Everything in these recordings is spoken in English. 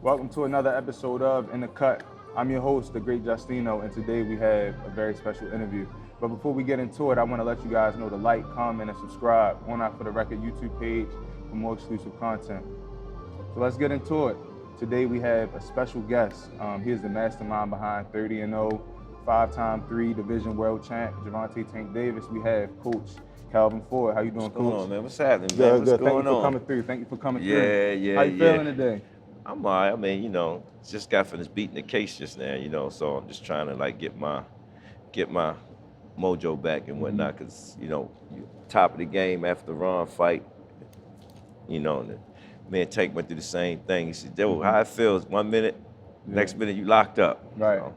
Welcome to another episode of In the Cut. I'm your host, the great Justino, and today we have a very special interview. But before we get into it, I want to let you guys know to like, comment, and subscribe on our For the Record YouTube page for more exclusive content. So let's get into it. Today we have a special guest. He is the mastermind behind 30-0, 5-time 3 division world champ, Gervonta Tank Davis. We have Coach Calvin Ford. How you doing, Coach? What's going on, man? What's happening, man? Good, What's good. going Thank you for on? coming through. Thank you for coming Yeah, through. How you feeling today? I'm all right. I mean, just got finished beating the case just now, so I'm just trying to like get my mojo back and whatnot, because top of the game after the Ron fight, and me and Tank went through the same thing. He said, "Yo, how it feels? 1 minute, next minute you locked up." Right. So,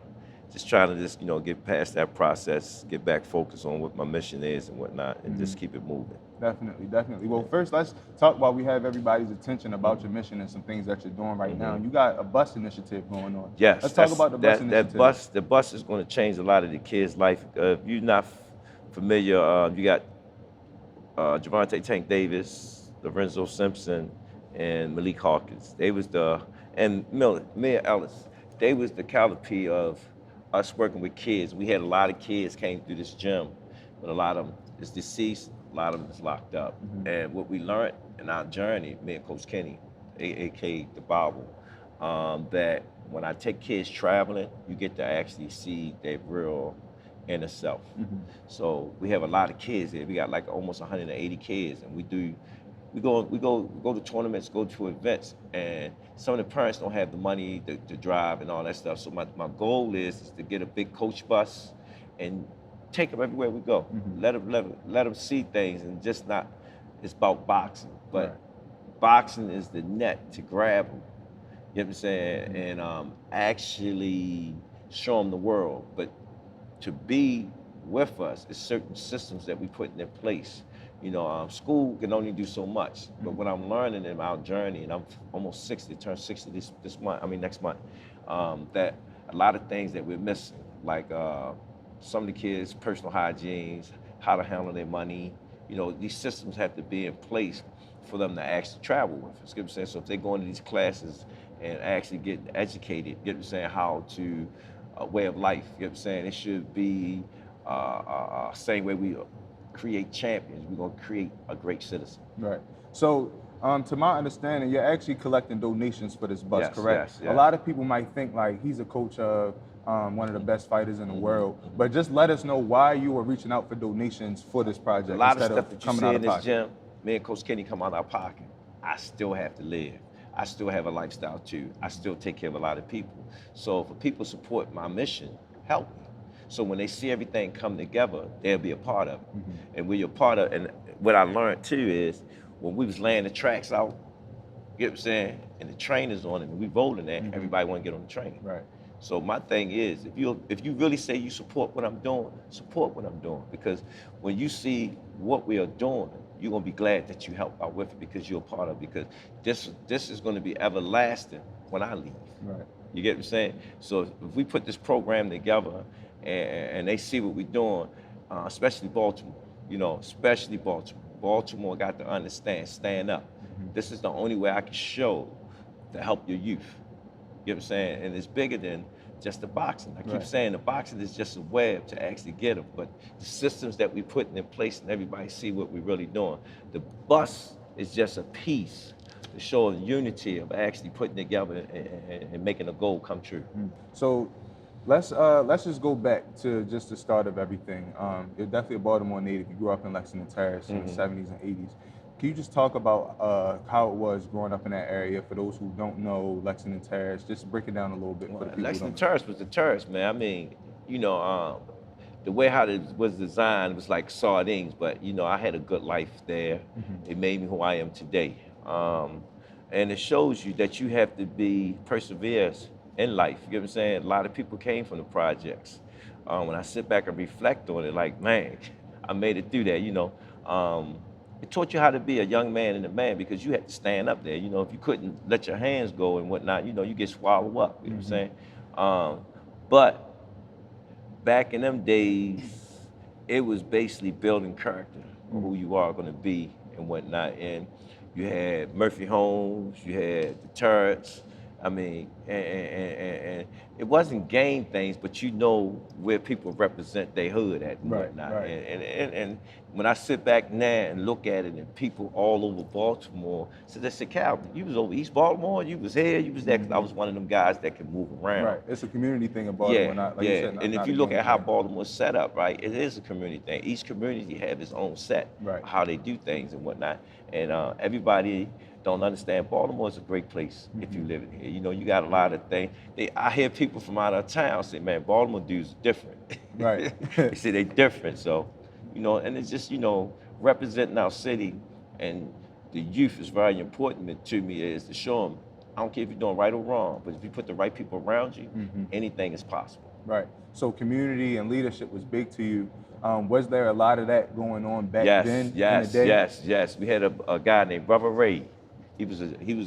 just trying to get past that process, get back focused on what my mission is and whatnot, and just keep it moving. Definitely. Well, first, let's talk while we have everybody's attention about your mission and some things that you're doing right now. You got a bus initiative going on. Yes. Let's talk about the bus initiative. The bus is going to change a lot of the kids' life. If you're not familiar, you got Gervonta Tank Davis, Lorenzo Simpson, and Malik Hawkins. They was and Mia Ellis. They was the caliber of us working with kids. We had a lot of kids came through this gym, but a lot of them is deceased. A lot of them is locked up. And what we learned in our journey, me and Coach Kenny, aka the Bible, that when I take kids traveling, you get to actually see their real inner self. So we have a lot of kids here. We got like almost 180 kids, and we go to tournaments, go to events, and some of the parents don't have the money to drive and all that stuff. So my goal is to get a big coach bus and take them everywhere we go. Let them see things, and just not, it's about boxing, but boxing is the net to grab them. You know what I'm saying? And actually show them the world. But to be with us is certain systems that we put in place. School can only do so much, but what I'm learning in our journey, and I'm almost 60, turn 60 next month, that a lot of things that we're missing, like some of the kids' personal hygienes, how to handle their money, these systems have to be in place for them to actually travel with us. You know what I'm saying? So if they go into these classes and actually get educated, you know what I'm saying, how to a way of life, you know what I'm saying? It should be same way we create champions, we're going to create a great citizen. Right. So, to my understanding, you're actually collecting donations for this bus, correct? Yes. A lot of people might think like he's a coach of one of the best fighters in the world, but just let us know why you are reaching out for donations for this project. A lot of stuff that you see in this gym, me and Coach Kenny come out of our pocket. I still have to live. I still have a lifestyle too. I still take care of a lot of people. So for people to support my mission, help me. So when they see everything come together, they'll be a part of it. And we're a part of it. And what I learned too is when we was laying the tracks out, you know what I'm saying, and the train is on it, and we rolling that, everybody want to get on the train. Right. So my thing is, if you really say you support what I'm doing, support what I'm doing. Because when you see what we are doing, you're gonna be glad that you helped out with it, because you're a part of it. Because this is gonna be everlasting when I leave. Right. You get what I'm saying? So if we put this program together and they see what we're doing, especially Baltimore, especially Baltimore. Baltimore got to understand, stand up. This is the only way I can show to help your youth. You know what I'm saying? And it's bigger than just the boxing. I keep saying the boxing is just a web to actually get them, but the systems that we put in place and everybody see what we're really doing. The bus is just a piece to show the unity of actually putting together and making a goal come true. So let's just go back to just the start of everything. You're definitely a Baltimore native. You grew up in Lexington Terrace in the 70s and 80s. Can you just talk about how it was growing up in that area? For those who don't know Lexington Terrace, just break it down a little bit for the people. Lexington Terrace was the terrace, man. I mean, the way how it was designed was like sardines, but I had a good life there. It made me who I am today. And it shows you that you have to be perseverance in life. You know what I'm saying? A lot of people came from the projects. When I sit back and reflect on it, like, man, I made it through that, It taught you how to be a young man and a man, because you had to stand up there. If you couldn't let your hands go and whatnot, you get swallowed up, you know what I'm saying? But back in them days, it was basically building character of who you are gonna be and whatnot. And you had Murphy Homes, you had the Turrets, I mean, and it wasn't game things, but you know where people represent their hood at and Right, whatnot. right. And when I sit back now and look at it, and people all over Baltimore, so they said, Cal, you was over East Baltimore, you was here, you was there, 'cause I was one of them guys that could move around. Right. It's a community thing in Yeah, Baltimore, not like you yeah. said, And if not you a look game at how thing. Baltimore's set up, right, it is a community thing. Each community have its own set, Right. how they do things and whatnot. And everybody don't understand Baltimore is a great place if you live in here. You know, you got a lot of things. I hear people from out of town say, man, Baltimore dudes are different. Right. They say they different. So, you know, and it's just, you know, representing our city and the youth is very important to me is to show them, I don't care if you're doing right or wrong, but if you put the right people around you, anything is possible. Right. So community and leadership was big to you. Was there a lot of that going on back then in the day? Yes. We had a guy named Brother Ray. He was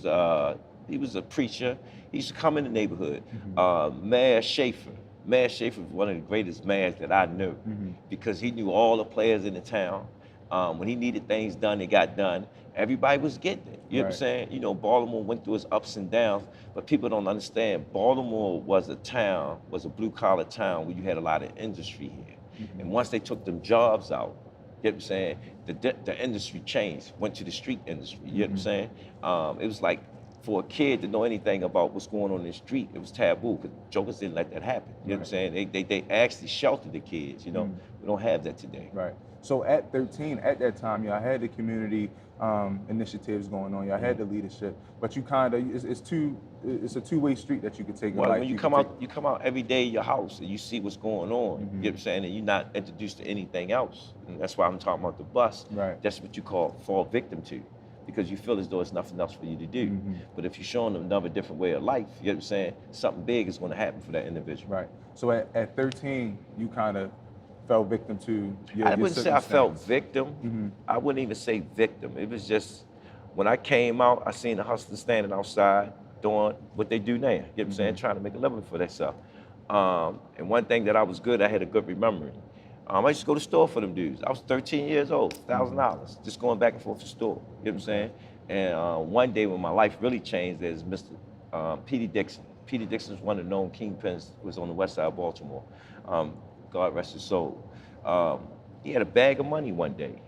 a preacher. He used to come in the neighborhood. Mayor Schaefer. Mayor Schaefer was one of the greatest mayors that I knew because he knew all the players in the town. When he needed things done, they got done. Everybody was getting it. You know what I'm saying? You know, Baltimore went through its ups and downs, but people don't understand. Baltimore was a blue-collar town where you had a lot of industry here. And once they took them jobs out, you know what I'm saying? The industry changed, went to the street industry. You know what I'm saying? It was like for a kid to know anything about what's going on in the street, it was taboo because jokers didn't let that happen. You know what I'm saying? They actually sheltered the kids. You know, we don't have that today. Right. So at 13, at that time, y'all had the community initiatives going on. Y'all had the leadership, but you kind of it's a two-way street that you could take. Well, in life. when you come out every day in your house and you see what's going on. You know what I'm saying? And you're not introduced to anything else. And that's why I'm talking about the bus. Right. That's what you call fall victim to, because you feel as though it's nothing else for you to do. But if you're showing them another different way of life, you know what I'm saying? Something big is going to happen for that individual. Right. So at 13, you kind of fell victim to your I wouldn't say I felt circumstance. victim. I wouldn't even say victim. It was just when I came out, I seen the hustlers standing outside doing what they do now. You know what I'm saying? Trying to make a living for themselves. And one thing that I was good, I had a good remembering. I used to go to the store for them dudes. I was 13 years old, $1,000, just going back and forth to the store. You know what I'm saying? And one day when my life really changed, there's Mr. P.D. Dixon. P.D. Dixon was one of the known kingpins, was on the west side of Baltimore. God rest his soul. He had a bag of money one day.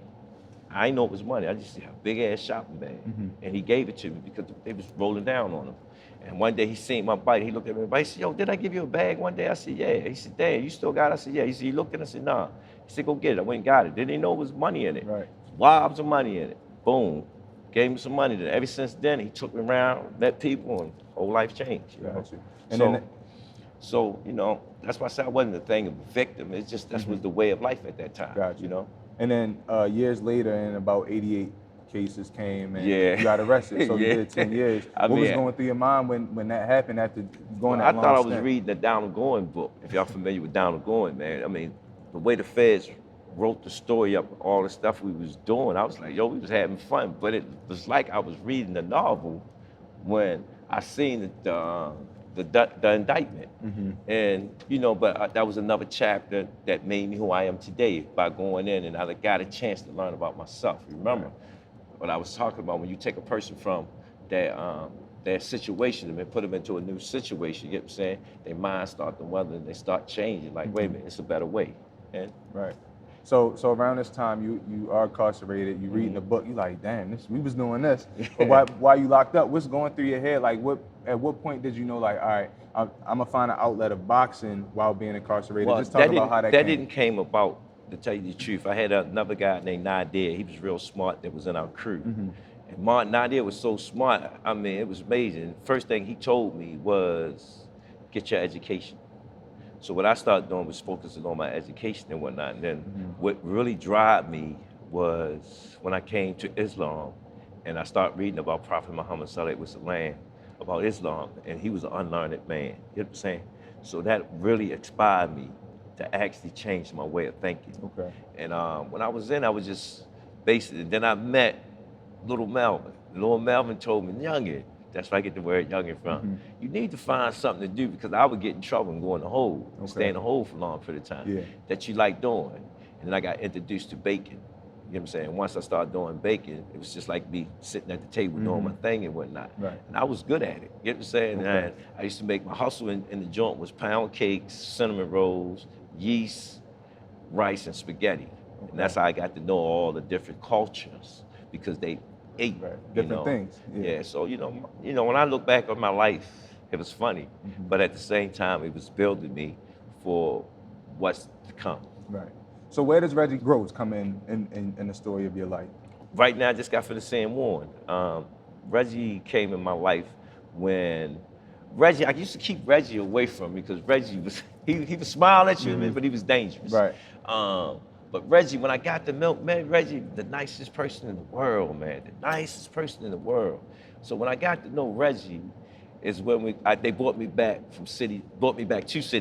I didn't know it was money. I just had a big ass shopping bag. And he gave it to me because they was rolling down on him. And one day he seen my bike. He looked at me. He said, yo, did I give you a bag one day? I said, yeah. He said, damn, you still got it? I said, yeah. He said, you looked at it? I said, nah. He said, go get it. I went and got it. Didn't he know it was money in it? Right. Wobs of money in it. Boom. Gave him some money. Then ever since then, he took me around, met people, and whole life changed. You know? Got you. And So, you know, that's why I said I wasn't a thing of a victim. It's just that was the way of life at that time. Got you. You know? And then years later, and about 88 cases came, and Yeah. you got arrested. So you Yeah. did 10 years. I What was mean, going through your mind when that happened after going I that long thought I was stint? reading the Down and Going book. If y'all familiar with Down and Going, man. I mean, the way the feds wrote the story up, all the stuff we was doing, I was like, yo, we was having fun. But it was like I was reading the novel when I seen the indictment. And, you know, but that was another chapter that made me who I am today by going in, and I got a chance to learn about myself. You remember what I was talking about when you take a person from their situation and then put them into a new situation, you get what I'm saying? Their minds start to weather and they start changing. Like, wait a minute, it's a better way. And Right. So around this time, you are incarcerated. You reading the book. You like, damn, we was doing this. But why you locked up? What's going through your head? Like, at what point did you know, like, all right, I'm gonna find an outlet of boxing while being incarcerated? well, Just talk about how that came. didn't came about, to tell you the truth. I had another guy named Nadir. He was real smart that was in our crew. And Nadir was so smart, I mean, it was amazing. First thing he told me was, get your education. So what I started doing was focusing on my education and whatnot. And then what really drive me was when I came to Islam and I started reading about Prophet Muhammad Sallallahu Alaihi Wasallam, about Islam, and he was an unlearned man. You know what I'm saying? So that really inspired me to actually change my way of thinking. Okay. And when I was in, I was just basically, then I met Little Melvin. Little Melvin told me, youngin, that's where I get the word youngin from. You need to find something to do, because I would get in trouble and go in the hole, stay in the hole for a long period of time, that you like doing. And then I got introduced to baking. You know what I'm saying? Once I started doing baking, it was just like me sitting at the table doing my thing and whatnot. Right. And I was good at it. You know what I'm saying? Okay. And I used to make my hustle in the joint was pound cakes, cinnamon rolls, yeast, rice, and spaghetti. Okay. And that's how I got to know all the different cultures because they ate different things. Yeah. So when I look back on my life, it was funny, but at the same time, it was building me for what's to come. Right. So where does Reggie Groves come in the story of your life? Right now, I just got finished saying Warren. Reggie came in my life when Reggie. I used to keep Reggie away from me because Reggie was he would smile at you, but he was dangerous. Right. But Reggie, when I got the milk, man, Reggie, the nicest person in the world, man, the nicest person in the world. So when I got to know Reggie, is when they brought me back to city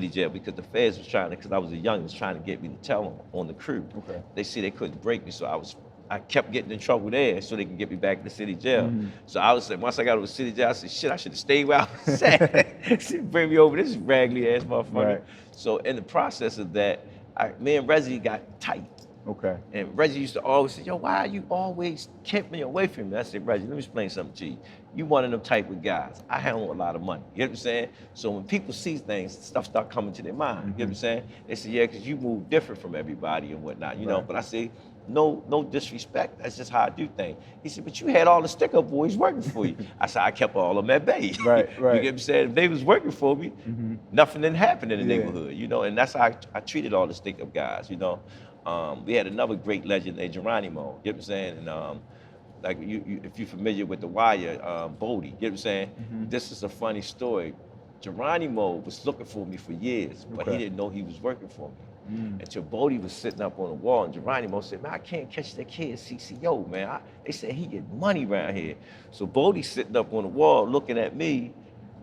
jail because the feds was because I was a young, was trying to get me to tell them on the crew. Okay. They see they couldn't break me, so I kept getting in trouble there so they could get me back to city jail. So I was saying, once I got over to city jail, I said, shit, I should have stayed where I was at. She bring me over this raggedy ass motherfucker. Right. So in the process of that, me and Reggie got tight. Okay. And Reggie used to always say, yo, why are you always kept me away from me? I said, Reggie, let me explain something to you. You one of them type of guys. I handle a lot of money. You know what I'm saying? So when people see things, stuff start coming to their mind. You know what I'm saying? They say, yeah, because you move different from everybody and whatnot, you know? But I say, no disrespect. That's just how I do things. He said, but you had all the stick-up boys working for you. I said, I kept all of them at bay. Right. You know what I'm saying? If they was working for me, nothing didn't happen in the neighborhood, you know? And that's how I treated all the stick-up guys, you know? We had another great legend named Geronimo, you know what I'm saying? And like if you're familiar with The Wire, Bodie, you know what I'm saying? This is a funny story. Geronimo was looking for me for years, but he didn't know he was working for me. Until Bodie was sitting up on the wall, and Geronimo said, man, I can't catch that kid CCO, man. They said he get money around here. So Bodie's sitting up on the wall looking at me.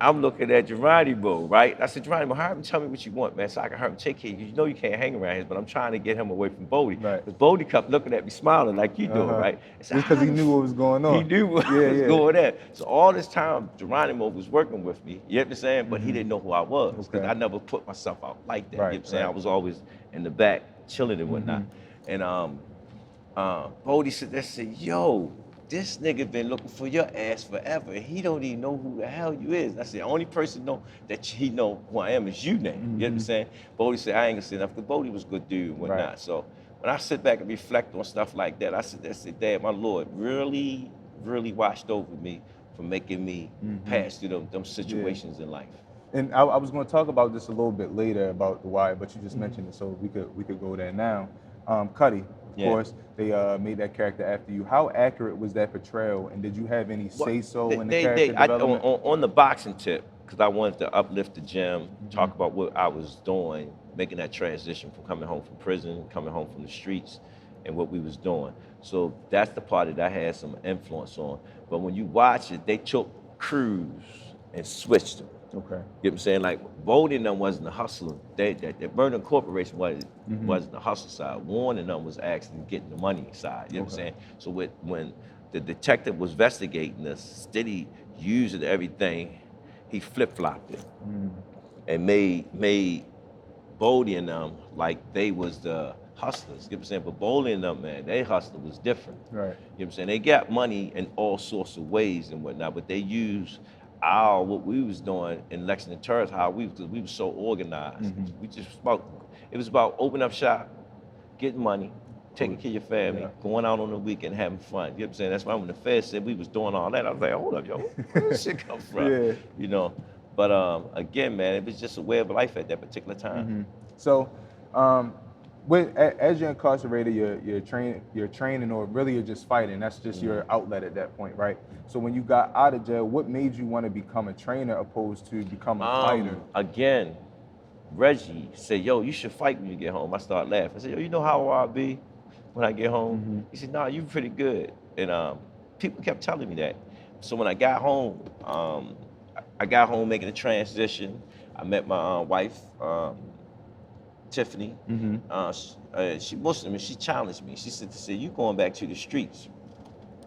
I'm looking at Geronimo, right? I said, Geronimo, hurry up and tell me what you want, man, so I can hurry up and take care of you. You know you can't hang around here, but I'm trying to get him away from Bodie. Right. Because Bodie kept looking at me smiling like you doing, right? Just because he knew what was going on. He knew what was going on. So all this time, Geronimo was working with me, you know what I'm saying? But he didn't know who I was, because I never put myself out like that, you know what I'm saying? I was always in the back, chilling and whatnot. And Bodie said, yo, this nigga been looking for your ass forever. He don't even know who the hell you is. I said, the only person know that he know who I am is you now. You know what I'm saying? Bodie said, I ain't gonna say enough, because Bodie was a good dude and whatnot. So when I sit back and reflect on stuff like that, I said, Dad, my Lord really, really watched over me for making me pass through them situations in life. And I was going to talk about this a little bit later about The Wire, but you just mentioned it, so we could go there now. Kadir, of course, they made that character after you. How accurate was that portrayal, and did you have any say-so in the character development? On the boxing tip, because I wanted to uplift the gym, talk about what I was doing, making that transition from coming home from prison, coming home from the streets, and what we was doing. So that's the part that I had some influence on. But when you watch it, they took crews and switched them. Okay. You know what I'm saying? Like, Bodie and them wasn't the hustler. That Burden Corporation wasn't the hustle side. Warren and them was actually getting the money side. You know what I'm saying? So when the detective was investigating us, steady using everything, he flip-flopped it and made Bodie and them like they was the hustlers. You know what I'm saying? But Bodie and them, man, they hustler was different. Right. You know what I'm saying? They got money in all sorts of ways and whatnot, but they used what we was doing in Lexington Terrace, because we was so organized. It was about opening up shop, getting money, taking care of your family, going out on the weekend, having fun. You know what I'm saying? That's why when the Fed said we was doing all that, I was like, hold up, yo, where this shit come from? You know? But again, man, it was just a way of life at that particular time. So, as you're incarcerated, you're training, or really you're just fighting. That's just your outlet at that point, right? So when you got out of jail, what made you want to become a trainer opposed to become a fighter? Again, Reggie said, yo, you should fight when you get home. I started laughing. I said, yo, you know how I'll be when I get home? He said, nah, you pretty good. And people kept telling me that. So when I got home, I got home making a transition. I met my wife, Tiffany. She Muslim, and she challenged me. She said, you going back to the streets.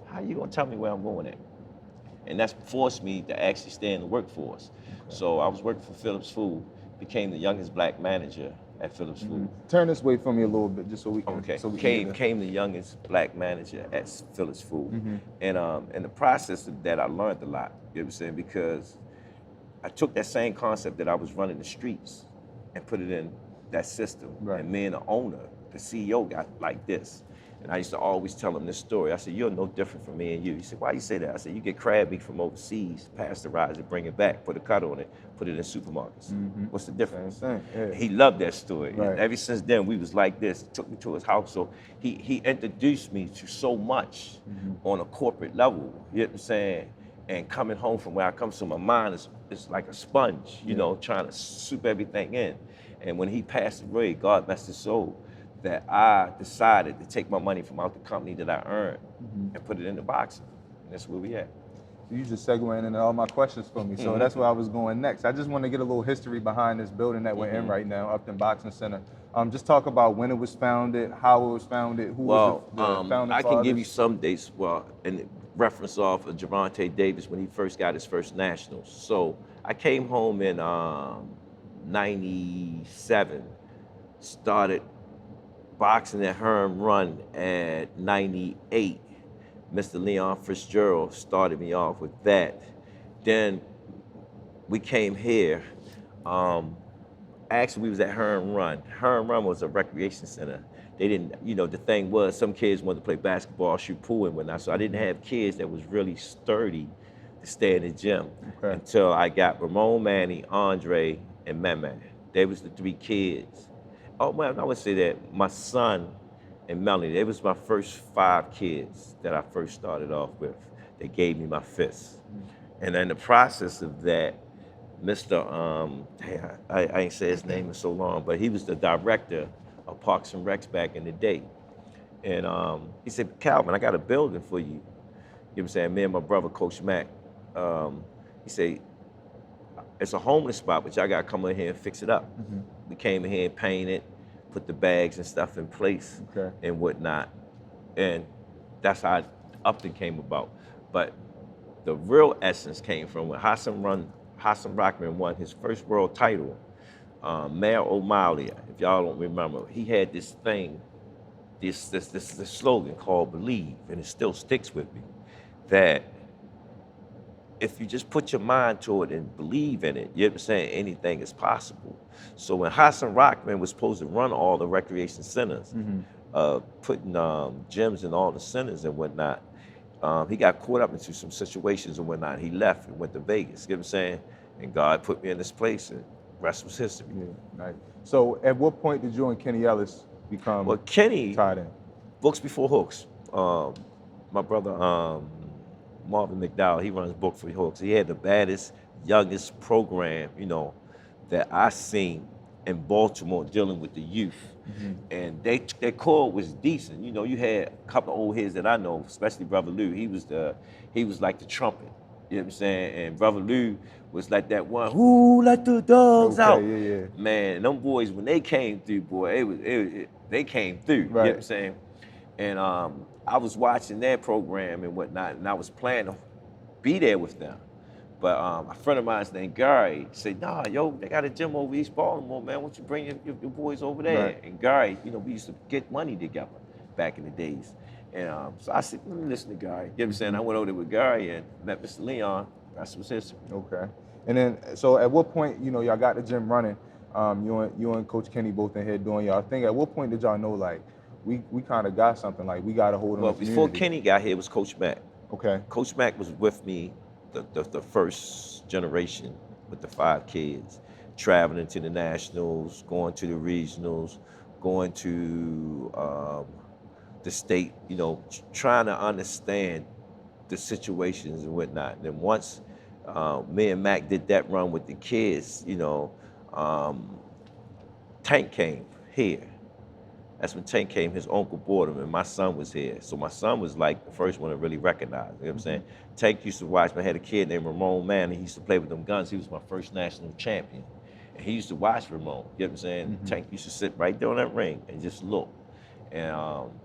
How you gonna tell me where I'm going at? And that's forced me to actually stay in the workforce. So I was working for Phillips Food, became the youngest black manager at Phillips Food. Turn this way for me a little bit, just so we can. Okay. So we can Came the youngest black manager at Phillips Food, Mm-hmm. and in the process of that, I learned a lot. You know what I'm saying? Because I took that same concept that I was running the streets and put it in that system. Right. And me and the owner, the CEO, got like this. And I used to always tell him this story. I said, "You're no different from me and you." He said, "Why you say that?" I said, "You get crab meat from overseas, pasteurize it, bring it back, put a cut on it, put it in supermarkets. What's the difference?" Same thing. Yeah. He loved that story. Right. And ever since then, we was like this. He took me to his house. So he introduced me to so much on a corporate level, you know what I'm saying? And coming home from where I come from, my mind is like a sponge, you know, trying to soup everything in. And when he passed away, God bless his soul, that I decided to take my money from out the company that I earned and put it into boxing. And that's where we at. You just segueing into all my questions for me. So that's where I was going next. I just want to get a little history behind this building that we're in right now, Upton Boxing Center. Just talk about when it was founded, how it was founded, who was the founding I can give you fathers. some dates, in reference off of Gervonta Davis when he first got his first nationals. So I came home in 97, started boxing at Herm Run at 98. Mr. Leon Fitzgerald started me off with that. Then we came here. Actually, we was at Herm Run. Herm Run was a recreation center. They didn't, you know, the thing was some kids wanted to play basketball, shoot pool and whatnot. So I didn't have kids that was really sturdy to stay in the gym until I got Ramon, Manny, Andre, and Meme. They was the three kids. Oh, man, I would say that my son and Melanie, they was my first 5 kids that I first started off with. They gave me my fist. And in the process of that, Mr. I ain't said his name in so long, but he was the director of Parks and Recs back in the day. And he said, "Calvin, I got a building for you." You know what I'm saying? Me and my brother, Coach Mac. He said, "It's a homeless spot, but y'all gotta come in here and fix it up." We came in here and painted, put the bags and stuff in place and whatnot. And that's how Upton came about. But the real essence came from when Hassan Rockman won his first world title. Mayor O'Malley, if y'all don't remember, he had this thing, this slogan called "Believe," and it still sticks with me, that if you just put your mind to it and believe in it, you know what I'm saying, anything is possible. So when Hassan Rockman was supposed to run all the recreation centers, putting gyms in all the centers and whatnot, he got caught up into some situations and whatnot. He left and went to Vegas, you know what I'm saying? And God put me in this place, and the rest was history. Right. So at what point did you and Kenny Ellis become Kenny, tied in? Books Before Hooks. My brother, Marvin McDowell, he runs Book for Hooks. He had the baddest, youngest program, you know, that I seen in Baltimore dealing with the youth. And their code was decent. You know, you had a couple of old heads that I know, especially Brother Lou. He was like the trumpet. You know what I'm saying? And Brother Lou was like that one, "Who let the dogs out?" Yeah. Man, them boys, when they came through, boy, they came through. You know what I'm saying? And I was watching their program and whatnot, and I was planning to be there with them. But a friend of mine named Gary said, "Nah, yo, they got a gym over East Baltimore, man. Why don't you bring your boys over there?" And Gary, you know, we used to get money together back in the days. And so I said, "Let me listen to Gary." You know what I'm saying? I went over there with Gary and met Mr. Leon. That's was history. Okay. And then, so at what point, you know, y'all got the gym running, you and Coach Kenny both in here doing y'all thing. At what point did y'all know, like, we kind of got something, like, we got a hold on the community? Before Kenny got here, it was Coach Mack. Okay. Coach Mack was with me the first generation with the 5 kids, traveling to the nationals, going to the regionals, going to the state, you know, trying to understand the situations and whatnot. And then once me and Mac did that run with the kids, you know, Tank came here. That's when Tank came, his uncle bought him, and my son was here. So my son was like the first one to really recognize, you know what I'm saying? Tank used to watch me. I had a kid named Ramon Mann, he used to play with them guns. He was my first national champion. And he used to watch Ramon, you know what I'm saying? Tank used to sit right there on that ring and just look. And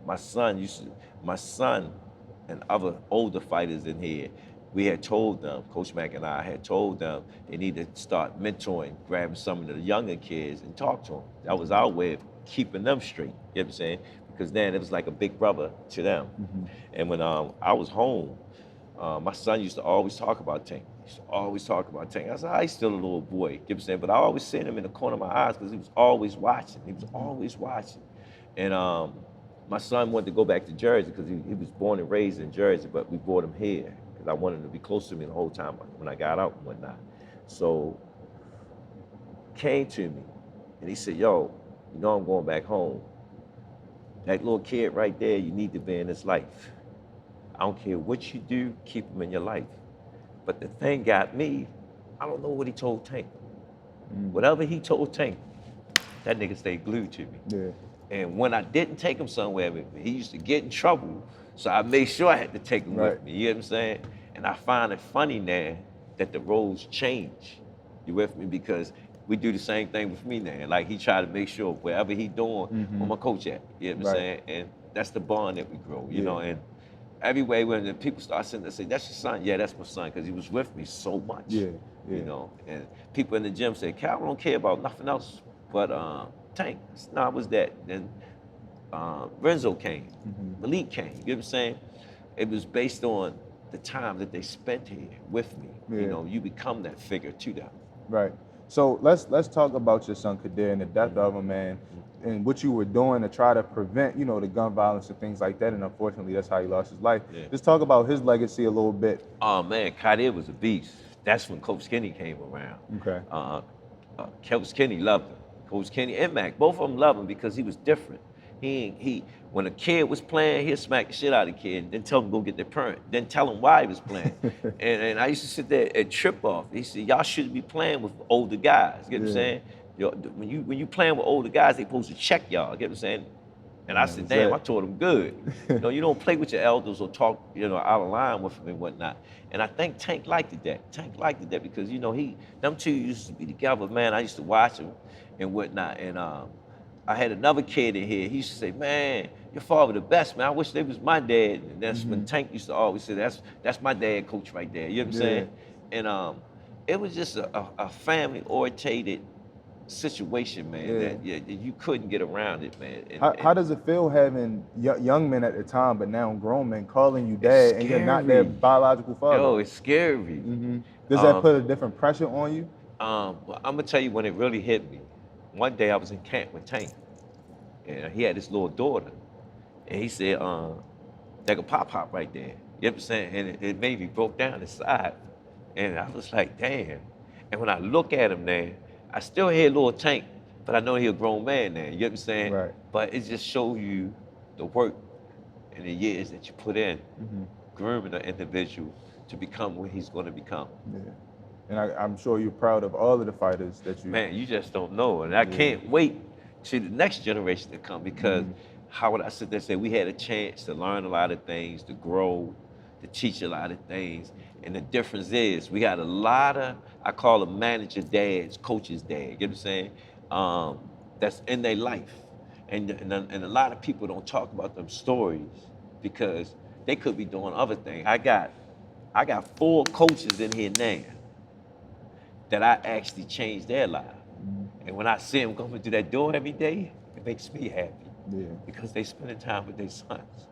my son and other older fighters in here, we had told them, Coach Mack and I had told them they need to start mentoring, grabbing some of the younger kids and talk to them. That was our way of keeping them straight, you know what I'm saying? Because then it was like a big brother to them. And when I was home, my son used to always talk about Tank. He used to always talk about Tank. I said, he's still a little boy, you know what I'm saying? But I always seen him in the corner of my eyes because he was always watching. He was always watching. And my son wanted to go back to Jersey because he was born and raised in Jersey, but we brought him here because I wanted him to be close to me the whole time when I got out and whatnot. So came to me and he said, yo, you know I'm going back home. That little kid right there, you need to be in his life. I don't care what you do, keep him in your life. But the thing got me, I don't know what he told Tank. Whatever he told Tank, that nigga stayed glued to me. Yeah. And when I didn't take him somewhere with me, he used to get in trouble. So I made sure I had to take him with me, you know what I'm saying? And I find it funny now that the roles change. You with me? Because we do the same thing with me now. Like he tried to make sure wherever he doing, where my coach at, you know what I'm saying? And that's the bond that we grow, you know? And everywhere when the people start sitting there say, that's your son? Yeah, that's my son, because he was with me so much, you know? And people in the gym say, Cal, I don't care about nothing else but Tank. No, it was that. Then Renzo came, Malik came, you know what I'm saying? It was based on the time that they spent here with me. You know, you become that figure to them. Right. So let's talk about your son Kadir and the death of him, man, and what you were doing to try to prevent, you know, the gun violence and things like that. And unfortunately, that's how he lost his life. Just talk about his legacy a little bit. Oh man, Kadir was a beast. That's when Coach Kenny came around. Okay. Coach Kenny loved him. Coach Kenny and Mac, both of them loved him because he was different. He when a kid was playing, he'd smack the shit out of the kid and then tell him to go get their parent. Then tell him why he was playing. and I used to sit there and trip off. He said, y'all shouldn't be playing with older guys. You get what I'm saying? When you playing with older guys, they supposed to check y'all. You get what I'm saying? And I said, damn, I told him good. You don't play with your elders or talk, out of line with them and whatnot. And I think Tank liked it that. Tank liked it that because, them two used to be together, man. I used to watch them and whatnot. And I had another kid in here. He used to say, man, your father the best, man. I wish they was my dad. And that's when Tank used to always say, that's my dad, coach, right there. You know what I'm saying? And it was just a family-orientated situation, man, that you couldn't get around it, man. How does it feel having young men at the time, but now grown men calling you dad and you're not their biological father? Yo, it's scary. Does that put a different pressure on you? Well, I'm gonna tell you when it really hit me. One day I was in camp with Tank, and he had this little daughter, and he said, "There's a pop right there." You know what I'm saying? And it made me broke down inside, and I was like, "Damn!" And when I look at him now, I still hear little Tank, but I know he a grown man now. You know what I'm saying? Right. But it just shows you the work and the years that you put in, grooming an individual to become what he's going to become. Yeah. And I'm sure you're proud of all of the fighters that you... Man, you just don't know. And I can't wait to the next generation to come because how would I sit there and say we had a chance to learn a lot of things, to grow, to teach a lot of things. And the difference is we got a lot of, I call them manager dads, coaches dads, you know what I'm saying? That's in their life. And a lot of people don't talk about them stories because they could be doing other things. I got 4 coaches in here now that I actually changed their life. And when I see them coming through that door every day, it makes me happy. Yeah. Because they spending time with their sons.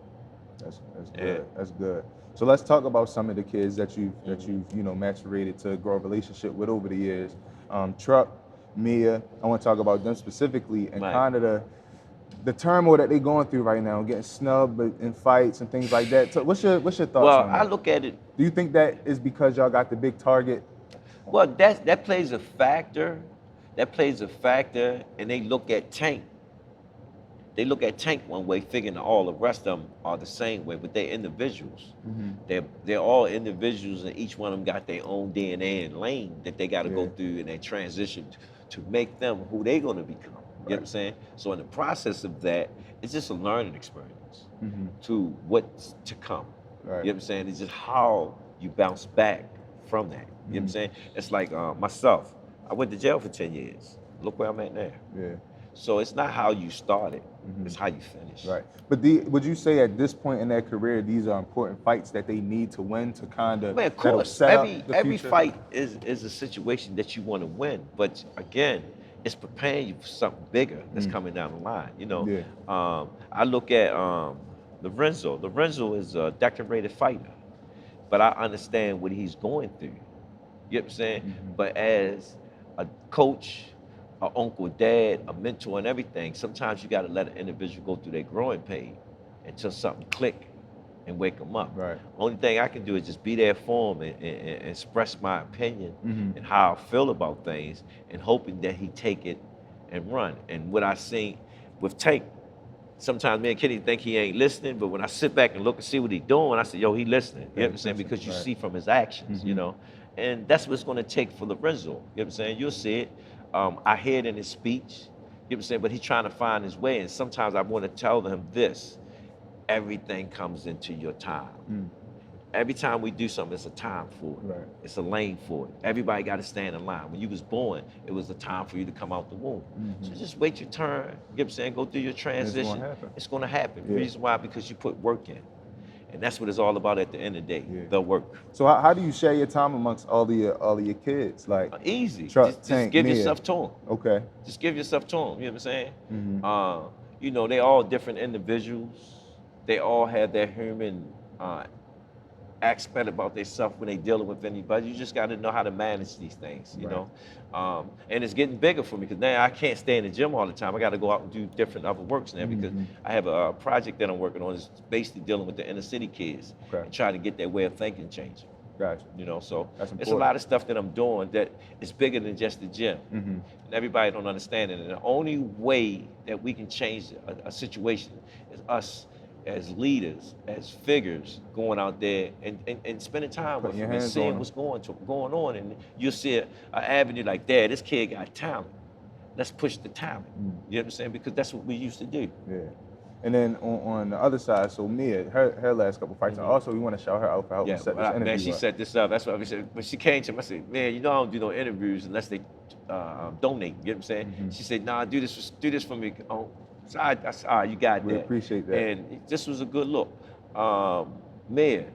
That's good. That's good. So let's talk about some of the kids that you've maturated to grow a relationship with over the years. Truck, Mia, I want to talk about them specifically and kind of the turmoil that they're going through right now, getting snubbed in fights and things like that. So what's your thoughts on that? Well, I look at it. Do you think that is because y'all got the big target? Well, that plays a factor. That plays a factor, and they look at Tank. They look at Tank one way, figuring all the rest of them are the same way, but they're individuals. They're all individuals, and each one of them got their own DNA and lane that they got to go through in their transition to make them who they're going to become. You know what I'm saying? So in the process of that, it's just a learning experience to what's to come. You know what I'm saying? It's just how you bounce back from that. You know what I'm saying? It's like myself. I went to jail for 10 years. Look where I'm at now. Yeah. So it's not how you started, it's how you finish. Right. But would you say at this point in their career, these are important fights that they need to win to kind of, Man, of that'll course, set up the every future? fight is a situation that you want to win, but again, it's preparing you for something bigger that's coming down the line. You know, Yeah. I look at Lorenzo. Lorenzo is a decorated fighter, but I understand what he's going through. You know what I'm saying? But as a coach, a uncle, dad, a mentor, and everything, sometimes you got to let an individual go through their growing pain until something click and wake them up. Right. Only thing I can do is just be there for him and express my opinion and how I feel about things, and hoping that he take it and run. And what I seen with Tank, sometimes me and Kitty think he ain't listening, but when I sit back and look and see what he doing, I say, yo, he listening. You know what I'm saying? Because you see from his actions, you know? And that's what it's gonna take for Lorenzo. You know what I'm saying? You'll see it. I hear it in his speech, you know what I'm saying? But he's trying to find his way. And sometimes I wanna tell him this, everything comes into your time. Every time we do something, it's a time for it. Right. It's a lane for it. Everybody got to stand in line. When you was born, it was the time for you to come out the womb. So just wait your turn. You know what I'm saying? Go through your transition. It's going to happen. The reason why, because you put work in. And that's what it's all about at the end of the day, the work. So how do you share your time amongst all of your kids? Like easy. Truck, Just give yourself to them. Okay. Just give yourself to them. You know what I'm saying? You know, they all different individuals. They all have their human aspect about themselves when they dealing with anybody. You just got to know how to manage these things, you know. And it's getting bigger for me because now I can't stay in the gym all the time. I got to go out and do different other works now because I have a project that I'm working on. It's basically dealing with the inner city kids and trying to get their way of thinking changing. Gotcha. You know, so it's a lot of stuff that I'm doing that is bigger than just the gym. And everybody don't understand it. And the only way that we can change a situation is us as leaders, as figures, going out there and spending time with them and seeing what's going on. And you'll see an avenue like, Dad, this kid got talent. Let's push the talent. You know what I'm saying? Because that's what we used to do. Yeah. And then on the other side, so Mia, her last couple fights, also we want to shout her out for helping set this interview man, she up. set this up. That's what I said. When she came to me, I said, man, you know I don't do no interviews unless they donate. You know what I'm saying? She said, nah, do this for me. Oh, so I said, all right, you got that. We appreciate that. And this was a good look. Mayor,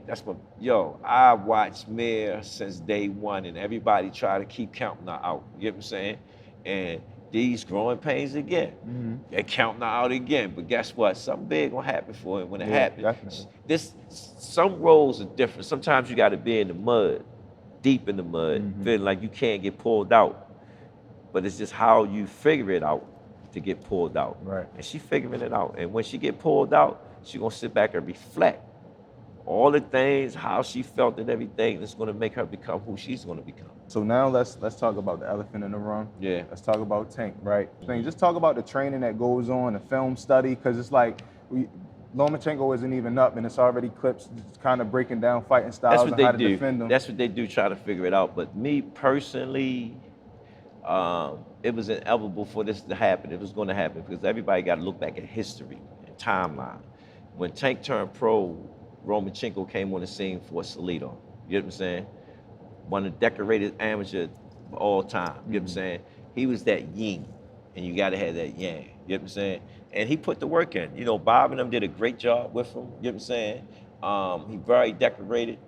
I watched Mayor since day one, and everybody try to keep counting her out. You know what I'm saying? And these growing pains again. They're counting her out again. But guess what? Something big gonna happen for her when it happens. Some roles are different. Sometimes you gotta be in the mud, deep in the mud, feeling like you can't get pulled out. But it's just how you figure it out to get pulled out. Right. And she figuring it out. And when she get pulled out, she gonna sit back and reflect all the things, how she felt and everything that's gonna make her become who she's gonna become. So now let's talk about the elephant in the room. Yeah. Let's talk about Tank, right? Just talk about the training that goes on, the film study, because it's like Lomachenko isn't even up, and it's already clips kind of breaking down fighting styles and how to defend them. That's what they do, try to figure it out. But me personally, it was inevitable for this to happen. It was going to happen because everybody got to look back at history and timeline. When Tank turned pro, Lomachenko came on the scene for Salito. You know what I'm saying? One of the decorated amateurs of all time. You know what I'm saying? He was that yin, and you got to have that yang. You know what I'm saying? And he put the work in. You know, Bob and them did a great job with him. You know what I'm saying? He very decorated.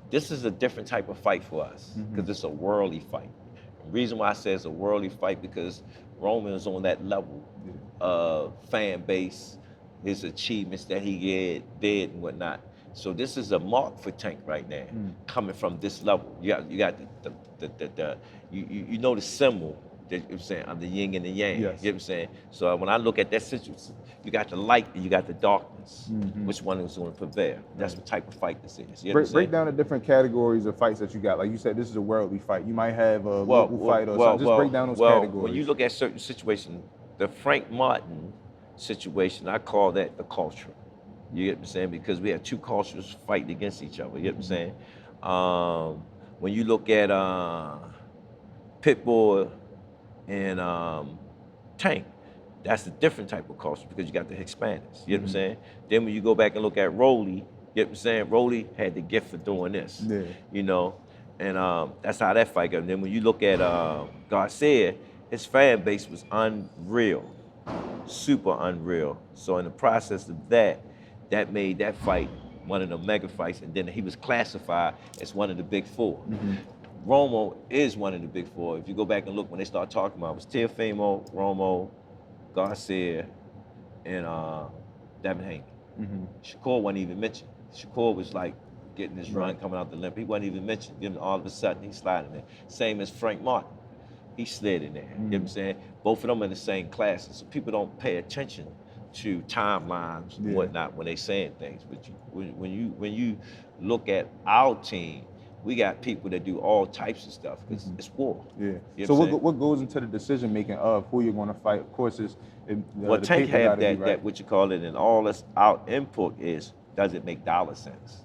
This is a different type of fight for us because it's a worldly fight. The reason why I say it's a worldly fight because Roman is on that level of fan base, his achievements that he did and whatnot. So this is a mark for Tank right now, coming from this level. You got you know the symbol that I'm saying of the yin and the yang. Yes. You know what I'm saying? So when I look at that situation, you got the light and you got the darkness. Which one is going to prevail? That's what type of fight this is. You know break down the different categories of fights that you got. Like you said, this is a worldly fight. You might have a local fight or something. Just break down those categories. When you look at certain situations, the Frank Martin situation, I call that the culture. You get what I'm saying? Because we have two cultures fighting against each other. You get what I'm saying? When you look at Pitbull and Tank, that's a different type of culture because you got the Hispanics. You get what I'm saying? Then when you go back and look at Rolly, you get what I'm saying? Rolly had the gift for doing this. You know? And that's how that fight goes. And then when you look at Garcia, his fan base was unreal, super unreal. So in the process of that, that made that fight one of the mega fights, and then he was classified as one of the big four. Romo is one of the big four. If you go back and look when they start talking about it, was Teofimo, Romo, Garcia, and Devin Haney. Shakur wasn't even mentioned. Shakur was like getting his run coming out the limp. He wasn't even mentioned. Then all of a sudden he's sliding there. Same as Frank Martin. He slid in there. You know what I'm saying? Both of them in the same classes. So people don't pay attention to timelines and whatnot when they saying things. But when you look at our team, we got people that do all types of stuff because it's war. Yeah. You So know what goes into the decision making of who you're going to fight? Of course, well, Tank have that what you call it, and all that's our input is, does it make dollar sense?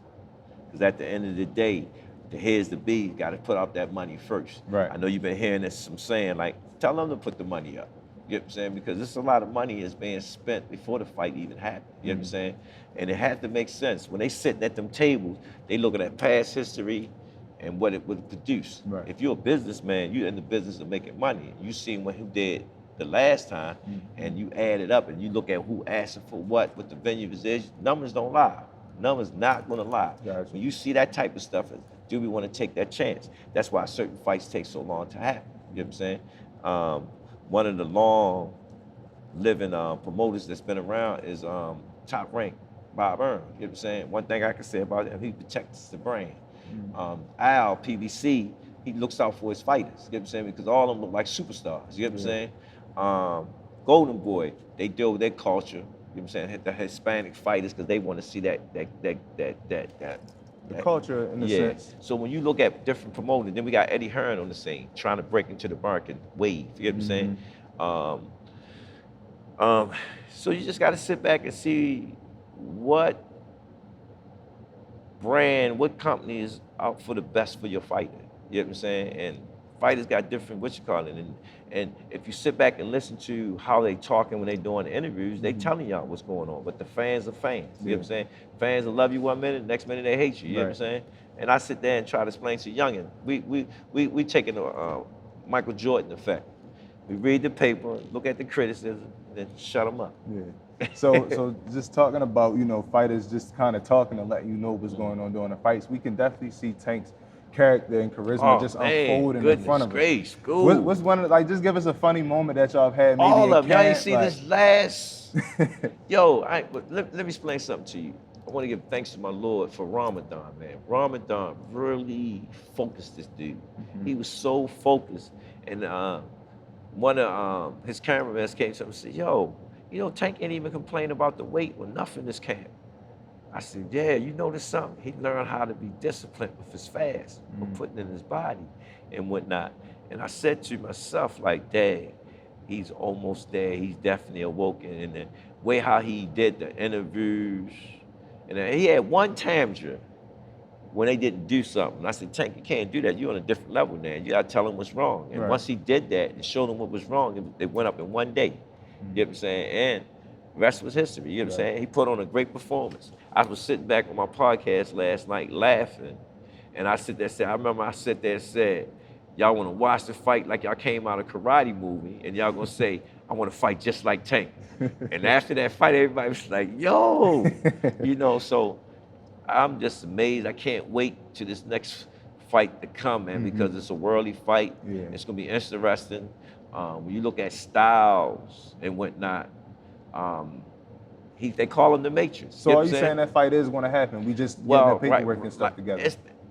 Because at the end of the day, the heads to be got to put out that money first. Right. I know you've been hearing this, some saying like, tell them to put the money up. You know what I'm saying? Because there's a lot of money is being spent before the fight even happened. You know what I'm saying? And it had to make sense. When they sitting at them tables, they looking at past history and what it would produce. Right. If you're a businessman, you're in the business of making money. You seen what who did the last time, and you add it up and you look at who asking for what the venue is, numbers don't lie. Numbers not gonna lie. Gotcha. When you see that type of stuff, do we want to take that chance? That's why certain fights take so long to happen. You know what I'm saying? One of the long living promoters that's been around is Top Rank, Bob Earn. You know what I'm saying? One thing I can say about him, he protects the brand. Al, PBC, he looks out for his fighters. You know what I'm saying? Because all of them look like superstars. You know what I'm saying? Golden Boy, they deal with their culture. You know what I'm saying? The Hispanic fighters, because they want to see that the culture in a sense. So when you look at different promoters, then we got Eddie Hearn on the scene trying to break into the market wave. You know what I'm saying? So you just got to sit back and see what brand, what company is out for the best for your fighter. You know what I'm saying? And fighters got different, what you call it. And if you sit back and listen to how they talking when they doing the interviews, they telling y'all what's going on. But the fans are fans. You know what I'm saying? Fans will love you 1 minute, next minute they hate you. You know what I'm saying? And I sit there and try to explain to youngin, we taking a Michael Jordan effect. We read the paper, look at the criticism, then shut them up. Yeah. So just talking about, fighters just kind of talking to let you know what's going on during the fights, we can definitely see Tank's character and charisma just unfolding in front of us. What's one of just give us a funny moment that y'all have had maybe all of y'all ain't see like... this last yo, let me explain something to you. I want to give thanks to my Lord for Ramadan, man. Ramadan really focused this dude. He was so focused. And one of his cameramen came to him and said, yo, Tank ain't even complain about the weight or nothing in this camp. I said, yeah, you notice something? He learned how to be disciplined with his fast, with putting in his body and whatnot. And I said to myself, like, dang, he's almost there. He's definitely awoken. And the way how he did the interviews, and he had one tantrum when they didn't do something. I said, Tank, you can't do that. You're on a different level now. You gotta tell him what's wrong. And once he did that and showed him what was wrong, it went up in one day. You know what I'm saying? And the rest was history. You know what I'm saying? He put on a great performance. I was sitting back on my podcast last night laughing, and I remember I sat there and said, y'all want to watch the fight like y'all came out of a karate movie, and y'all gonna say, I want to fight just like Tank. And after that fight, everybody was like, yo, so I'm just amazed. I can't wait to this next fight to come, man, because it's a worldly fight. Yeah. It's gonna be interesting. When you look at styles and whatnot, they call him the Matrix. So are you saying that fight is going to happen? We just getting the paperwork and stuff together.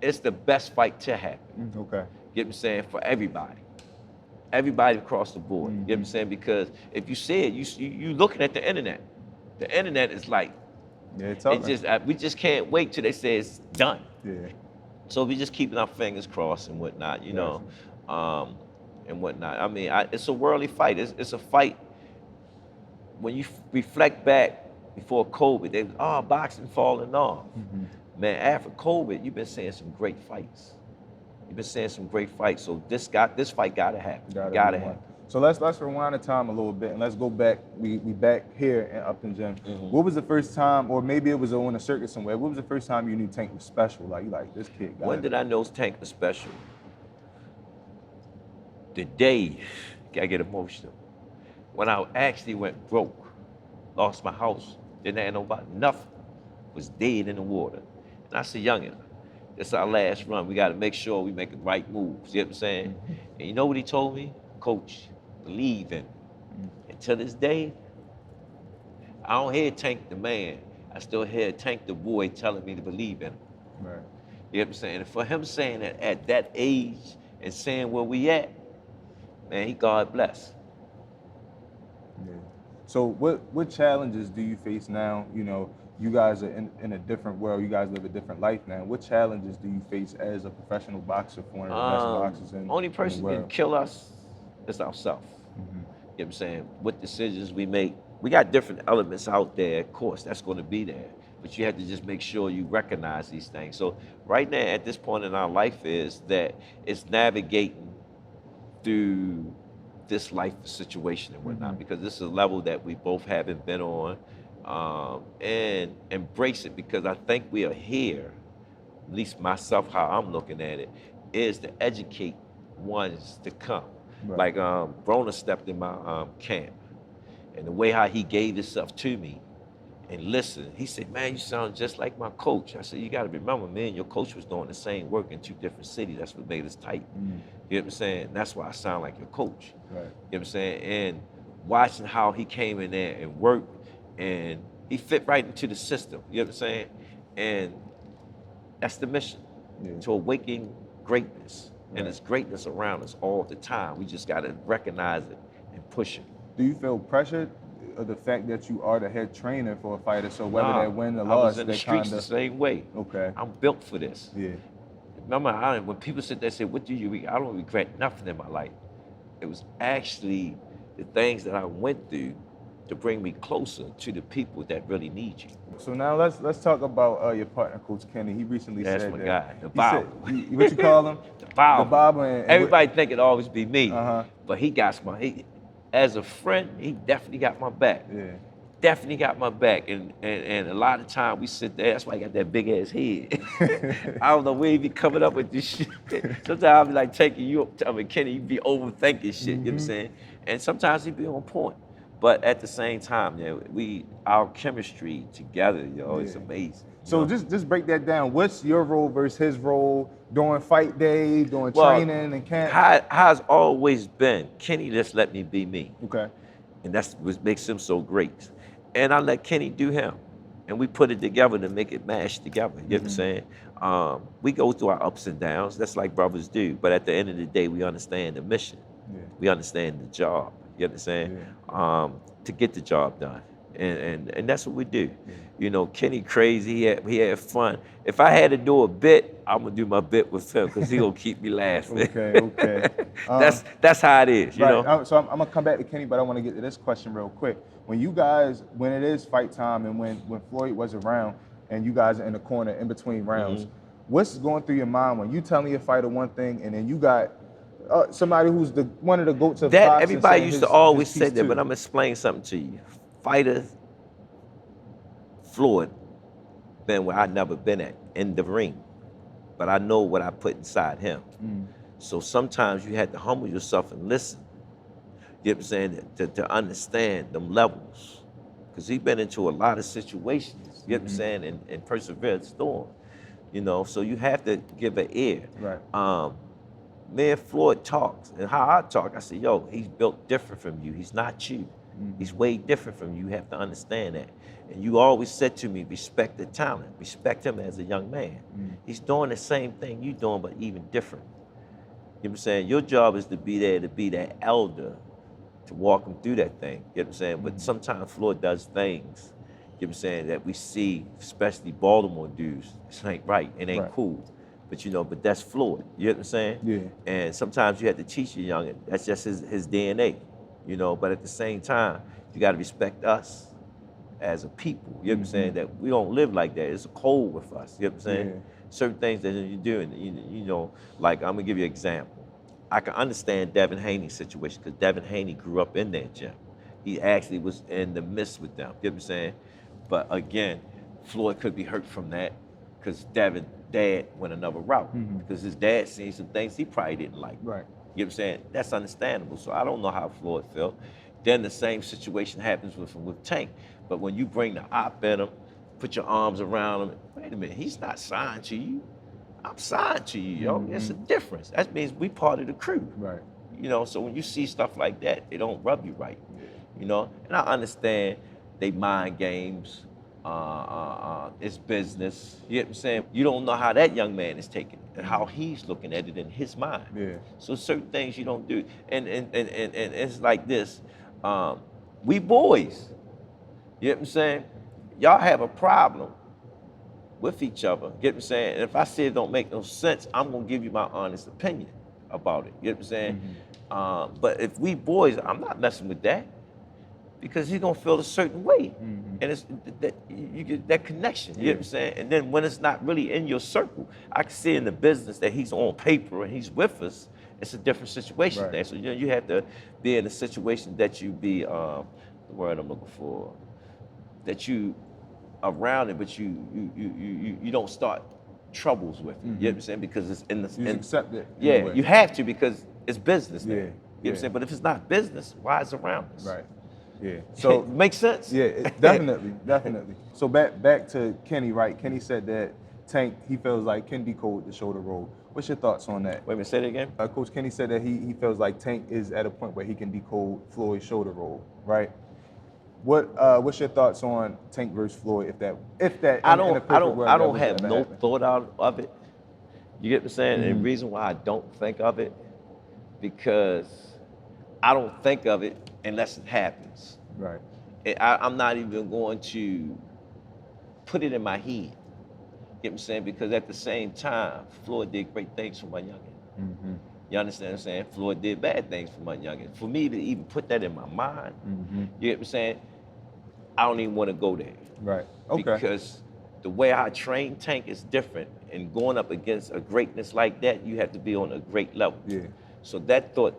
It's the best fight to happen. Okay. You know what I'm saying? For everybody across the board. You know what I'm saying? Because if you see it, you looking at the internet. The internet is like, we just can't wait till they say it's done. Yeah. So we just keeping our fingers crossed and whatnot, and whatnot. I mean, it's a worldly fight. It's a fight. When you reflect back before COVID, they was, boxing falling off. Man, after COVID, you've been seeing some great fights. So this fight gotta happen. Gotta happen. So let's rewind the time a little bit and let's go back. We back here in Upton Gym. What was the first time, or maybe it was on a circuit somewhere, what was the first time you knew Tank was special? Like, you like, this kid got When did I know Tank was special? The day I get emotional. When I actually went broke, lost my house, didn't have nobody, nothing, was dead in the water. And I said, youngin, this our last run. We got to make sure we make the right moves. You know what I'm saying? And you know what he told me? Coach, believe in me. And to this day, I don't hear Tank the man. I still hear Tank the boy telling me to believe in him. Right. You know what I'm saying? And for him saying that at that age and saying where we at, man, he God bless. Yeah. So what challenges do you face now? You know, you guys are in a different world. You guys live a different life now. What challenges do you face as a professional boxer for one of the best boxers in Only in the person world? can kill us is ourselves. You know what I'm saying? What decisions we make. We got different elements out there, of course, that's going to be there. But you have to just make sure you recognize these things. So right now, at this point in our life is that it's navigating through this life situation and whatnot, because this is a level that we both haven't been on, and embrace it, because I think we are here, at least myself, how I'm looking at it, is to educate ones to come. Right. Like Brona stepped in my camp, and the way how he gave himself to me and listened, he said, man, you sound just like my coach. I said, you got to remember, me and your coach was doing the same work in 2 different cities. That's what made us tight. You know what I'm saying? That's why I sound like your coach. Right. You know what I'm saying? And watching how he came in there and worked, and he fit right into the system. You know what I'm saying? And that's the mission, to awaken greatness. And there's greatness around us all the time. We just got to recognize it and push it. Do you feel pressured of the fact that you are the head trainer for a fighter? So whether Nah, they win or I loss, was in the they streets kind the of same way. okay. I'm built for this. Yeah. Remember, when people sit there and say, what do you regret? I don't regret nothing in my life. It was actually the things that I went through to bring me closer to the people that really need you. So now let's talk about your partner, Coach Kenny. He recently That's said my that. guy, the he Bible. said, what you call him? The Bible. The Bible. And everybody think it always be me, Uh-huh. but he got as a friend, he definitely got my back. Yeah. Definitely got my back, and a lot of time we sit there. That's why he got that big ass head. I don't know where he be coming up with this shit. Sometimes I be like taking you up, telling Kenny, you be overthinking shit. You know what I'm saying? And sometimes he be on point, but at the same time, our chemistry together, is amazing. So just break that down. What's your role versus his role during fight day, during training and camp? How it's always been. Kenny just let me be me. Okay. And that's what makes him so great. And I let Kenny do him. And we put it together to make it mash together. You know what I'm saying? We go through our ups and downs. That's like brothers do. But at the end of the day, we understand the mission. Yeah. We understand the job. You understand? Yeah. To get the job done. And that's what we do. You know, Kenny crazy, he had fun. If I had to do a bit, I'm gonna do my bit with him because he gonna keep me laughing. Okay. That's how it is, you know? So I'm gonna come back to Kenny, but I wanna get to this question real quick. When it is fight time and when Floyd was around and you guys are in the corner in between rounds, what's going through your mind when you telling your fighter one thing and then you got somebody who's one of the goats of boxing? Everybody used to always say that, too. but I'm gonna explain something to you. Fighter Floyd been where I've never been at, in the ring. But I know what I put inside him. So sometimes you had to humble yourself and listen. You know what I'm saying? To understand them levels. Because he's been into a lot of situations, you know what I'm saying, and persevered storm. You know, so you have to give an ear. Right. Me and Floyd talks, and how I talk, I say, yo, he's built different from you. He's not you. He's way different from you. You have to understand that. And you always said to me, respect the talent. Respect him as a young man. He's doing the same thing you're doing, but even different. You know what I'm saying? Your job is to be there, to be that elder, to walk him through that thing. You know what I'm saying? But sometimes Floyd does things, you know what I'm saying, that we see, especially Baltimore dudes, it's ain't right, it ain't cool. But that's Floyd, you know what I'm saying? Yeah. And sometimes you have to teach your youngin', that's just his DNA, but at the same time, you gotta respect us as a people, you know what I'm saying, that we don't live like that. It's a code with us, you know what I'm saying? Yeah. Certain things that you do, and like I'm gonna give you an example. I can understand Devin Haney's situation because Devin Haney grew up in that gym. He actually was in the midst with them, you know what I'm saying? But again, Floyd could be hurt from that because Devin's dad went another route because his dad seen some things he probably didn't like. Right. You know what I'm saying? That's understandable. So I don't know how Floyd felt. Then the same situation happens with Tank. But when you bring the op in him, put your arms around him, wait a minute, he's not signed to you. I'm signed to you, yo. It's a difference. That means we part of the crew. Right. You know, so when you see stuff like that, it don't rub you right. You know, and I understand they mind games. It's business. You know what I'm saying? You don't know how that young man is taking it and how he's looking at it in his mind. Yeah. So certain things you don't do. And it's like this. We boys. You know what I'm saying? Y'all have a problem with each other. You get what I'm saying? And if I say it don't make no sense, I'm gonna give you my honest opinion about it. You get what I'm saying? But if we boys, I'm not messing with that because he's gonna feel a certain way, and it's that you get that connection. You get what I'm saying? And then when it's not really in your circle, I can see in the business that he's on paper and he's with us. It's a different situation there. So you have to be in a situation that you be the word I'm looking for, that you around it, but you don't start troubles with it. You know what I'm saying? Because it's in the You accept it. Yeah, you have to because it's business there. Yeah. You know what I'm saying? But if it's not business, why is it around us? Right. Yeah. So makes sense? Yeah, definitely. So back to Kenny, right? Kenny said that Tank, he feels like can decode the shoulder roll. What's your thoughts on that? Wait a minute, say it again. Coach Kenny said that he feels like Tank is at a point where he can decode Floyd's shoulder roll, right? What's your thoughts on Tank versus Floyd? If that I don't have no thought out of it. You get what I'm saying? And the reason why I don't think of it, because I don't think of it unless it happens. Right. I'm not even going to put it in my head. You get what I'm saying? Because at the same time, Floyd did great things for my youngin. You understand what I'm saying? Floyd did bad things for my youngin. For me to even put that in my mind, you get what I'm saying? I don't even want to go there. Right. Okay. Because the way I train Tank is different. And going up against a greatness like that, you have to be on a great level. Yeah. So that thought,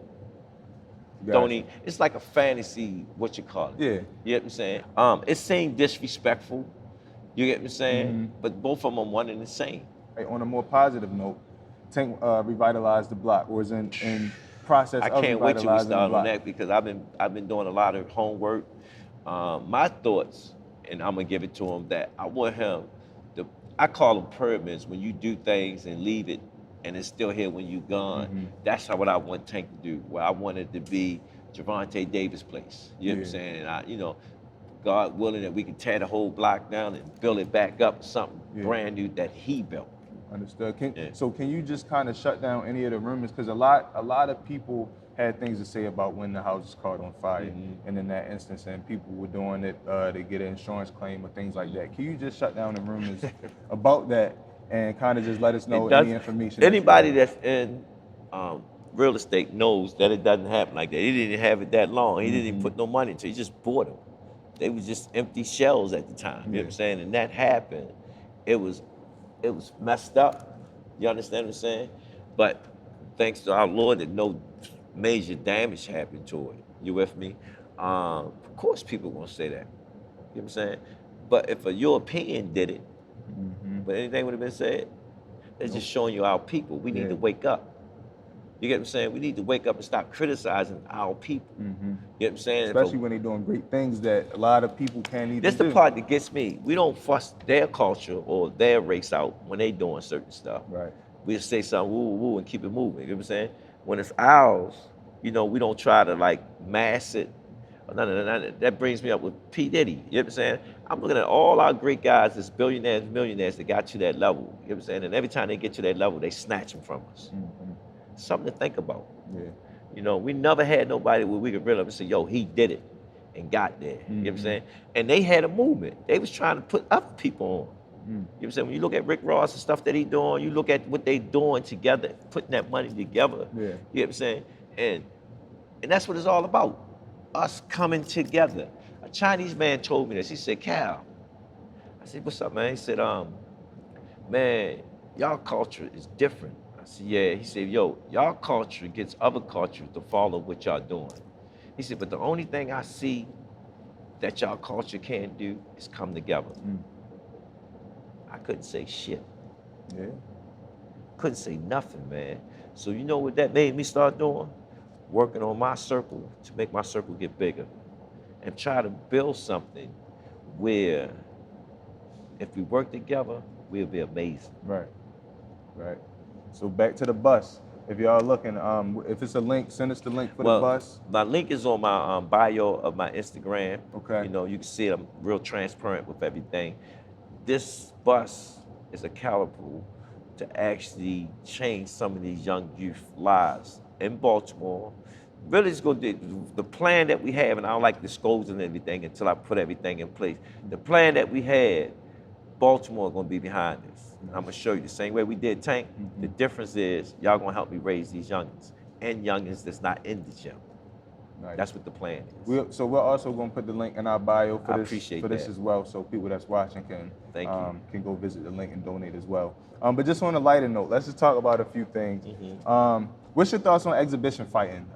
Gotcha. it's like a fantasy, what you call it. Yeah. You get what I'm saying? It seemed disrespectful. You get what I'm saying? But both of them are one and the same. Hey, on a more positive note, Tank revitalized the block, or is in process I of can't wait till we revitalizing the start block. on that because I've been doing a lot of homework. My thoughts, and I'm gonna give it to him, that I want him to, I call them pyramids, when you do things and leave it and it's still here when you're gone. That's what I want Tank to do. Where I want it to be Gervonta Davis' place. You know what I'm saying? And I, God willing that we can tear the whole block down and build it back up, something brand new that he built. Understood. So can you just kind of shut down any of the rumors? Because a lot of people had things to say about when the house was caught on fire, and in that instance, and people were doing it to get an insurance claim or things like that. Can you just shut down the rumors about that and kind of just let us know any information? Anybody that's in real estate knows that it doesn't happen like that. He didn't have it that long. He didn't even put no money into it. He just bought them. They was just empty shells at the time. You know what I'm saying? And that happened. It was messed up. You understand what I'm saying? But thanks to our Lord that no major damage happened to it. You with me? Of course people gonna say that. You know what I'm saying? But if a European did it, but anything would have been said, it's just showing you our people. We need to wake up. You get what I'm saying? We need to wake up and stop criticizing our people. You know what I'm saying? Especially when they're doing great things that a lot of people can't even do. This the part that gets me. We don't fuss their culture or their race out when they doing certain stuff. Right. We just say something woo woo and keep it moving. You know what I'm saying? When it's ours, we don't try to like mass it. No. That brings me up with P. Diddy. You know what I'm saying? I'm looking at all our great guys, this billionaires, millionaires that got to that level. You know what I'm saying? And every time they get to that level, they snatch them from us. Something to think about. Yeah. We never had nobody where we could reel up and say, yo, he did it and got there. You know what I'm saying? And they had a movement. They was trying to put other people on. You know what I'm saying? When you look at Rick Ross and stuff that he doing, you look at what they doing together, putting that money together. Yeah. You know what I'm saying? And that's what it's all about. Us coming together. A Chinese man told me this. He said, Cal. I said, what's up, man? He said, man, y'all culture is different. I said, yeah. He said, yo, y'all culture gets other cultures to follow what y'all doing. He said, but the only thing I see that y'all culture can't do is come together. I couldn't say shit. Yeah. Couldn't say nothing, man. So you know what that made me start doing? Working on my circle to make my circle get bigger and try to build something where if we work together, we'll be amazing. Right. Right. So back to the bus. If y'all looking, if it's a link, send us the link for the bus. My link is on my bio of my Instagram. Okay. You know, you can see I'm real transparent with everything. This bus is a caliber to actually change some of these young youth lives in Baltimore. Really, it's going to the plan that we have, and I don't like disclosing everything until I put everything in place. The plan that we had, Baltimore going to be behind this. I'm going to show you the same way we did Tank. The difference is y'all going to help me raise these youngins and youngins that's not in the gym. Nice. That's what the plan is. So we're also going to put the link in our bio for this as well, so people that's watching can go visit the link and donate as well. But just on a lighter note, let's just talk about a few things. What's your thoughts on exhibition fighting?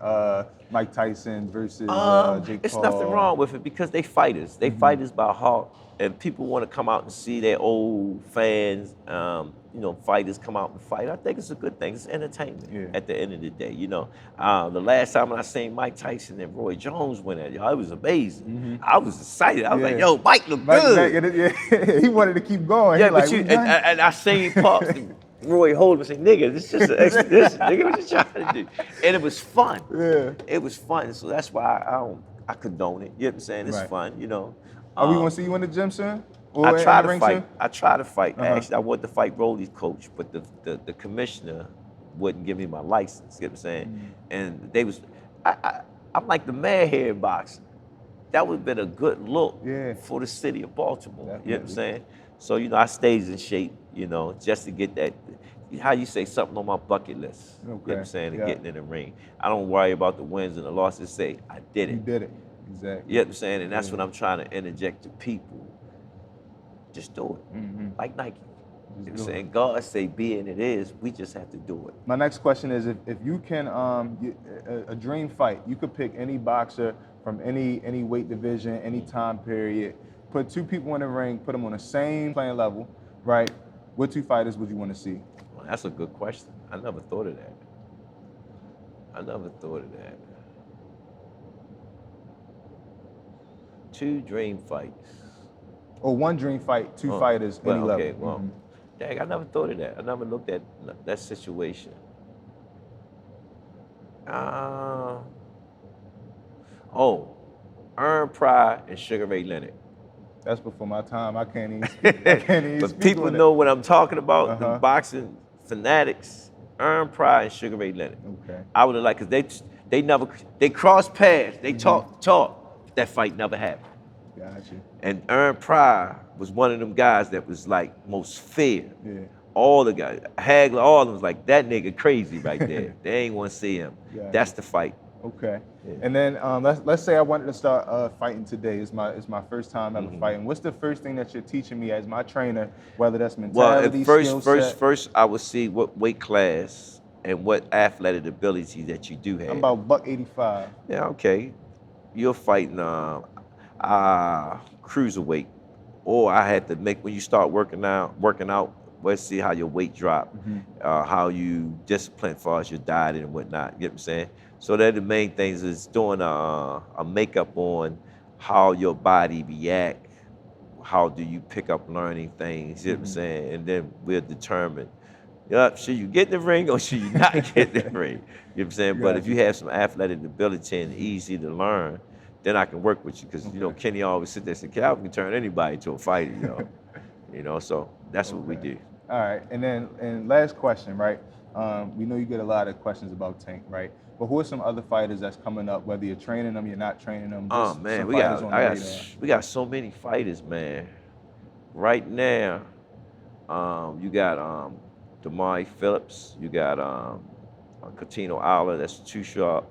Mike Tyson versus Jake Paul? It's nothing wrong with it because they fighters. They fighters by heart. And people want to come out and see their old fans, fighters come out and fight. I think it's a good thing. It's entertainment at the end of the day, The last time I seen Mike Tyson and Roy Jones win it, it was amazing. I was excited. I was like, yo, Mike look good. He wanted to keep going. Yeah, and I seen Pops and Roy hold him and say, nigga, this is just an expedition. Nigga, what you trying to do? And it was fun. Yeah. It was fun. So that's why I condone it. You know what I'm saying? It's fun, Are we going to see you in the gym soon? I try to fight. Actually, I wanted to fight Rolly's coach, but the commissioner wouldn't give me my license. You know what I'm saying? And they was, I'm like the man here in boxing. That would have been a good look for the city of Baltimore. Definitely. You know what I'm saying? So, I stayed in shape, just to get that, how you say, something on my bucket list. Okay. You know what I'm saying? And getting in the ring. I don't worry about the wins and the losses. Say, I did it. You did it. Exactly. You know what I'm saying? And that's what I'm trying to interject to people. Just do it. Like Nike. You know what I'm saying? God say be and it is. We just have to do it. My next question is if you can, a dream fight, you could pick any boxer from any weight division, any time period, put two people in the ring, put them on the same playing level, right? What two fighters would you want to see? Well, that's a good question. I never thought of that. Two dream fights. Or one dream fight, two fighters, any level. Well, dang, I never thought of that. I never looked at that situation. Earn Pride and Sugar Ray Leonard. That's before my time. I can't even But people know what I'm talking about. The boxing fanatics, Earn Pride and Sugar Ray Leonard. Okay. I would have liked, because they crossed paths. They talk. That fight never happened. Gotcha. And Earn Pride was one of them guys that was like most feared. Yeah. All the guys, Hagler, all of them was like, that nigga crazy right there. They ain't want to see him. Gotcha. That's the fight. Okay. Yeah. And then let's say I wanted to start fighting today. It's my first time ever fighting. What's the first thing that you're teaching me as my trainer, whether that's mentality, skill set? First, I would see what weight class and what athletic ability that you do have. I'm about $185. Yeah, okay. You're fighting cruiserweight, or I had to make when you start working out. Let's see how your weight drop, how you discipline as far as your diet and whatnot. You get what I'm saying? So that the main things is doing a makeup on how your body react, how do you pick up learning things. You know what I'm saying? And then we'll determine, should you get in the ring or should you not get in the ring? You know what I'm saying? But if you have some athletic ability and easy to learn, then I can work with you. Because, Kenny always sit there and say, Calvin can turn anybody into a fighter, so that's what we do. All right, and last question, right? We know you get a lot of questions about Tank, right? But who are some other fighters that's coming up, whether you're training them, you're not training them? Oh, man, we got so many fighters, man. Right now, you got Damari Phillips, you got Catino Alla, that's too sharp.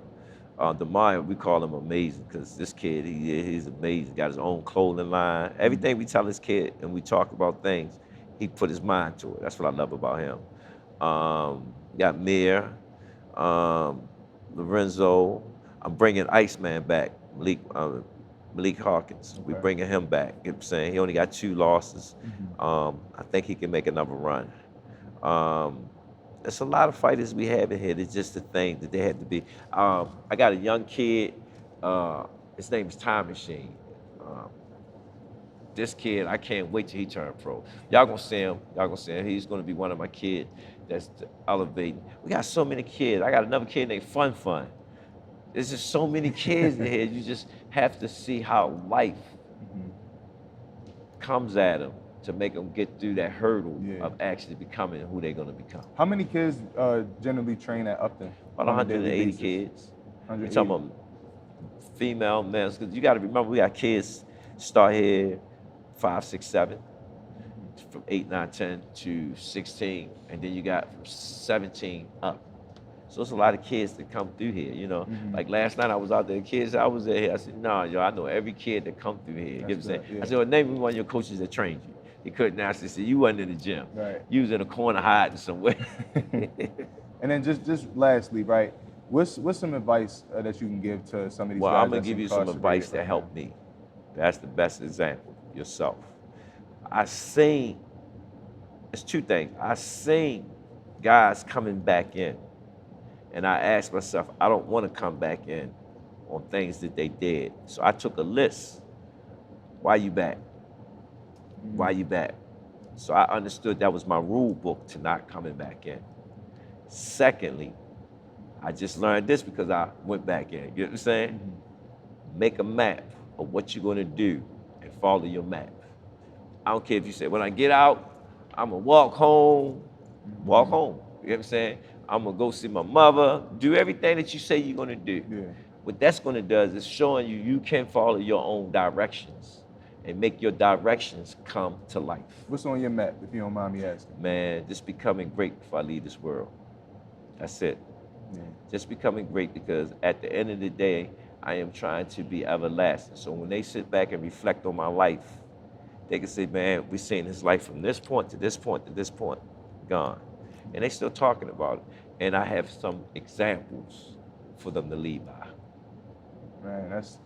Damari, we call him amazing because this kid, he's amazing. Got his own clothing line. Everything we tell this kid and we talk about things, he put his mind to it. That's what I love about him. Got Mir, Lorenzo. I'm bringing Iceman back, Malik Hawkins. Okay. We're bringing him back. You know what I'm saying? He only got 2 losses. I think he can make another run. It's a lot of fighters we have in here. It's just the thing that they had to be. I got a young kid. His name is Time Machine. This kid, I can't wait till he turn pro. Y'all gonna see him. Y'all gonna see him. He's gonna be one of my kids that's elevating. We got so many kids. I got another kid named Fun Fun. There's just so many kids in here. You just have to see how life comes at them to make them get through that hurdle of actually becoming who they're gonna become. How many kids generally train at Upton? About 180 kids. You're talking about female, males. Because you got to remember, we got kids start here 5, 6, 7, from 8, 9, 10 to 16, and then you got from 17 up. So it's a lot of kids that come through here, you know. Like last night I was out there, kids, I was there. I said, nah, yo, I know every kid that come through here. You know what I'm saying? Yeah. I said, well, name me one of your coaches that trained you. He couldn't answer. He said, you wasn't in the gym. Right. You was in a corner hiding somewhere. And then just lastly, right, what's some advice that you can give to some of these guys? Well, I'm going to give you some advice that helped me. That's the best example, yourself. I seen, it's two things. I seen guys coming back in, and I asked myself, I don't want to come back in on things that they did. So I took a list. Why you back? Why you back? So I understood that was my rule book to not coming back in. Secondly, I just learned this because I went back in. You know what I'm saying? Make a map of what you're going to do and follow your map. I don't care if you say, when I get out, I'm going to walk home. Walk home. You know what I'm saying? I'm going to go see my mother. Do everything that you say you're going to do. Yeah. What that's going to do is showing you you can follow your own directions and make your directions come to life. What's on your map, if you don't mind me asking? Man, just becoming great before I leave this world. That's it. Yeah. Just becoming great, because at the end of the day, I am trying to be everlasting. So when they sit back and reflect on my life, they can say, man, we're seeing his life from this point to this point to this point, gone. And they still talking about it. And I have some examples for them to lead by. Man, that's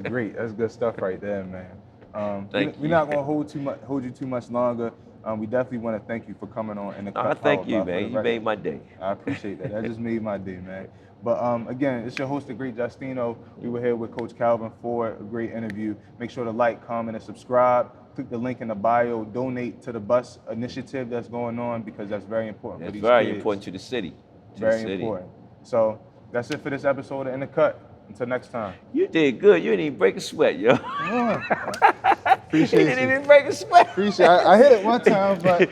great. That's good stuff right there, man. We're not going to hold you too much longer. We definitely want to thank you for coming on. I thank you, man. You made my day. I appreciate that. That just made my day, man. But again, it's your host, the great Justino. We were here with Coach Calvin for a great interview. Make sure to like, comment, and subscribe. Click the link in the bio. Donate to the bus initiative that's going on, because that's very important for these kids. It's very important to the city. Very important. So that's it for this episode of In the Cut. Until next time. You did good. You didn't even break a sweat, yo. Appreciate you didn't even break a sweat. Appreciate it. I hit it one time, but